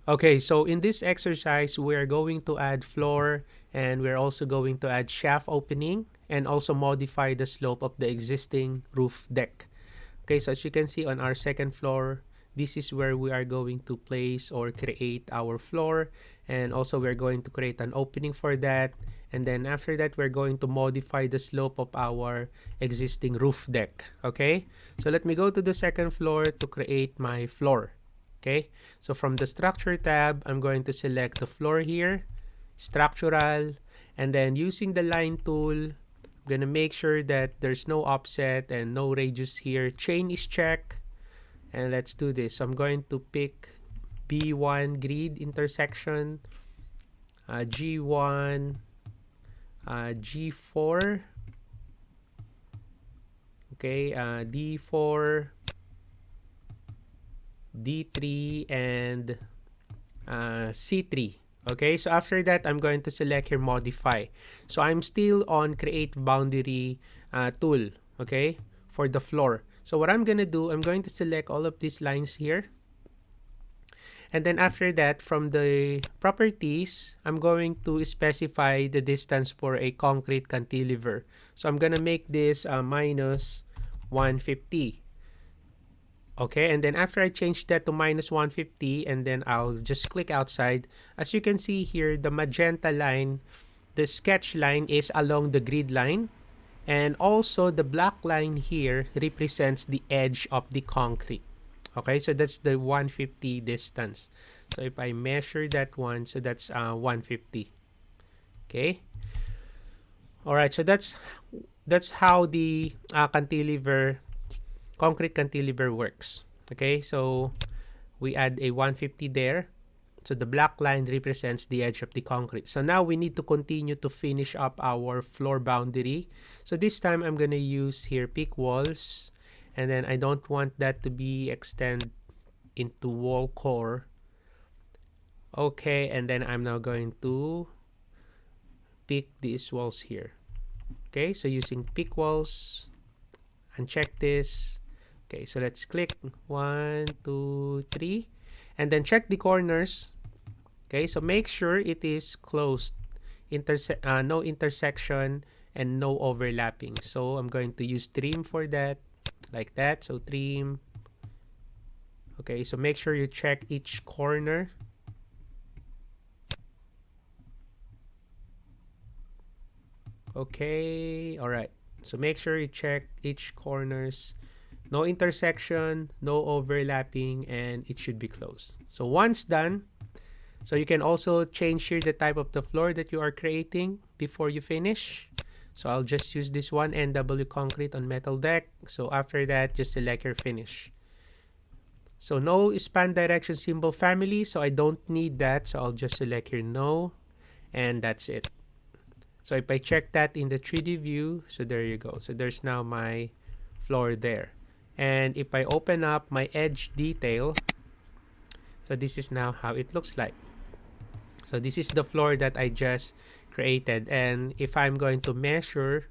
Okay, so in this exercise, we're going to add floor and we're also going to add shaft opening and also modify the slope of the existing roof deck. Okay, so as you can see on our second floor, this is where we are going to place or create our floor, and also we're going to create an opening for that. And then after that, we're going to modify the slope of our existing roof deck. Okay, so let me go to the second floor to create my floor. Okay, so from the structure tab, I'm going to select the floor here, structural, and then using the line tool, I'm gonna make sure that there's no offset and no radius here. Chain is checked, and let's do this. So I'm going to pick B1 grid intersection, G1, G4, okay, D4, D3, and C3. Okay, so after that, I'm going to select here modify. So I'm still on create boundary tool, okay, for the floor. So what I'm gonna do, I'm going to select all of these lines here. And then after that, from the properties, I'm going to specify the distance for a concrete cantilever. So I'm gonna make this minus 150. Okay, and then after I change that to minus 150, and then I'll just click outside. As you can see here, the magenta line, the sketch line is along the grid line. And also the black line here represents the edge of the concrete. Okay, so that's the 150 distance. So if I measure that one, so that's 150. Okay. All right, so that's how the concrete cantilever works. Okay, so we add a 150 there. So the black line represents the edge of the concrete. So now we need to continue to finish up our floor boundary. So this time I'm gonna use here pick walls, and then I don't want that to be extend into wall core. Okay, and then I'm now going to pick these walls here. Okay, so using pick walls, uncheck this. Okay, so let's click 1, 2, 3, and then check the corners. Okay, so make sure it is closed, no intersection and no overlapping. So I'm going to use trim for that, like that. So trim. Okay, so make sure you check each corner. Okay, all right. So make sure you check each corners. No intersection, no overlapping, and it should be closed. So once done, so you can also change here the type of the floor that you are creating before you finish. So I'll just use this one NW concrete on metal deck. So after that, just select your finish. So no span direction symbol family, so I don't need that. So I'll just select here no, and that's it. So if I check that in the 3D view, so there you go. So there's now my floor there. And if I open up my edge detail, so this is now how it looks like. So this is the floor that I just created. And if I'm going to measure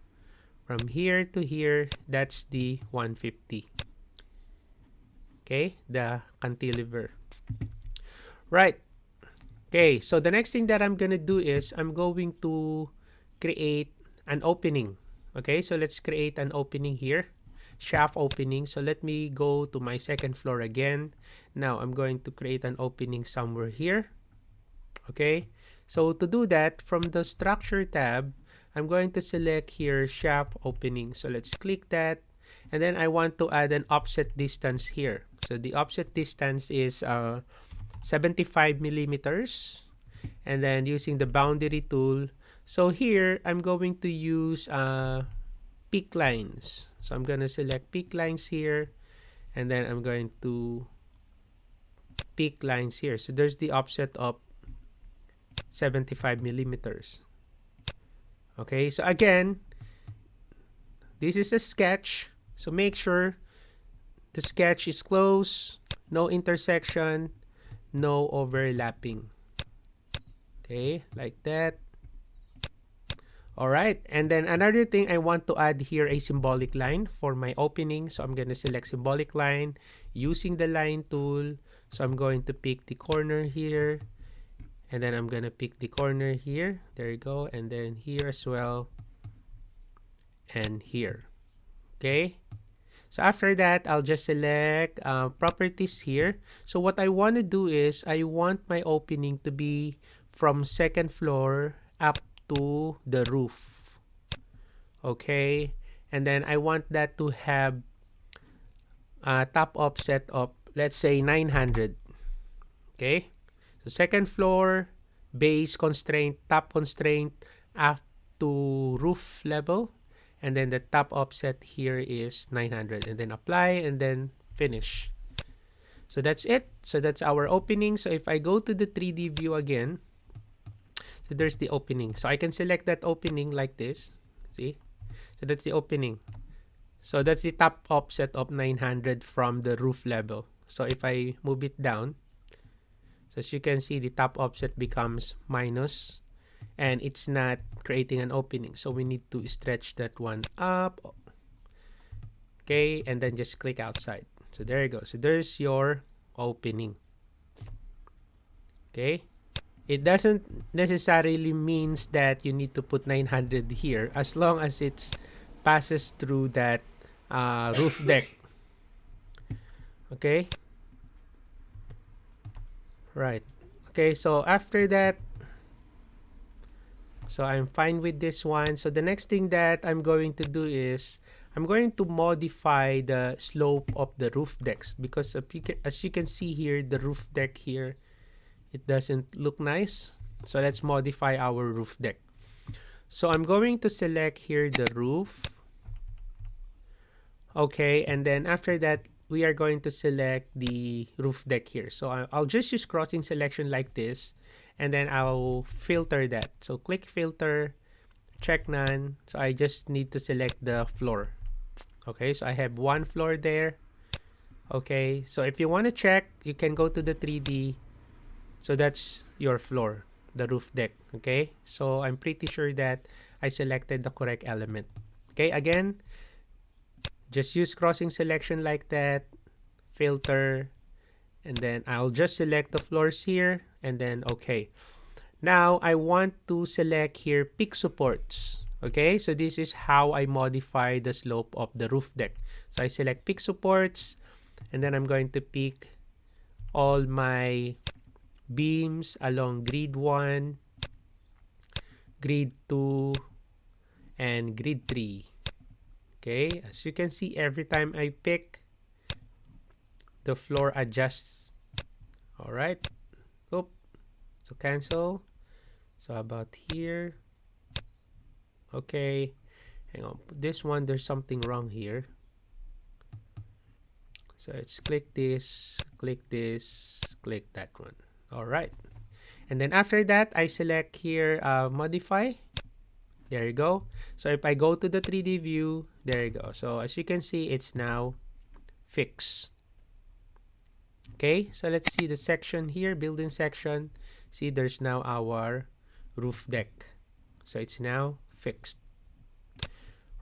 from here to here, that's the 150. Okay, the cantilever. Right. Okay, so the next thing that I'm going to do is I'm going to create an opening. Okay, so let's create an opening here. Shaft opening. So let me go to my second floor again. Now I'm going to create an opening somewhere here. Okay, so to do that, from the structure tab, I'm going to select here shaft opening. So let's click that, and then I want to add an offset distance here. So the offset distance is 75 millimeters, and then using the boundary tool. So here I'm going to use peak lines. So I'm gonna select peak lines here, and then I'm going to peak lines here. So there's the offset of 75 millimeters. Okay, so again, this is a sketch. So make sure the sketch is close, no intersection, no overlapping. Okay, like that. All right, and then another thing I want to add here a symbolic line for my opening. So I'm going to select symbolic line using the line tool. So I'm going to pick the corner here, and then I'm going to pick the corner here. There you go. And then here as well, and here. Okay. So after that, I'll just select properties here. So what I want to do is I want my opening to be from second floor up to the roof. Okay. And then I want that to have top offset of, let's say, 900. Okay. So second floor, base constraint, top constraint up to roof level. And then the top offset here is 900, and then apply and then finish. So that's it. So that's our opening. So if I go to the 3D view again, so there's the opening. So I can select that opening like this. See? So that's the opening. So that's the top offset of 900 from the roof level. So if I move it down, so as you can see, the top offset becomes minus, and it's not creating an opening. So we need to stretch that one up. Okay, and then just click outside. So there you go. So there's your opening. Okay. It doesn't necessarily means that you need to put 900 here, as long as it passes through that roof deck. Okay. Right. Okay, so after that, so I'm fine with this one. So the next thing that I'm going to do is I'm going to modify the slope of the roof decks, because as you can see here, the roof deck here, it doesn't look nice. So let's modify our roof deck. So I'm going to select here the roof. Okay, and then after that, we are going to select the roof deck here. So I'll just use crossing selection like this, and then I'll filter that. So click filter, check none. So I just need to select the floor. Okay, so I have one floor there. Okay, so if you want to check, you can go to the 3D. So that's your floor, the roof deck. Okay, so I'm pretty sure that I selected the correct element. Okay, again, just use crossing selection like that, filter, and then I'll just select the floors here, and then okay. Now I want to select here peak supports. Okay, so this is how I modify the slope of the roof deck. So I select peak supports, and then I'm going to pick all my beams along grid 1, grid 2, and grid 3. Okay, as you can see, every time I pick, the floor adjusts. All right. Oop. So cancel. So about here. Okay. Hang on. This one, there's something wrong here. So let's click this, click that one. All right. And then after that, I select here modify. There you go. So if I go to the 3D view, there you go. So as you can see, it's now fixed. Okay, so let's see the section here, building section. See, there's now our roof deck. So it's now fixed.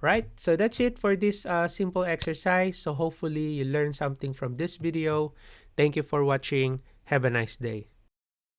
Right, so that's it for this simple exercise. So hopefully you learned something from this video. Thank you for watching. Have a nice day.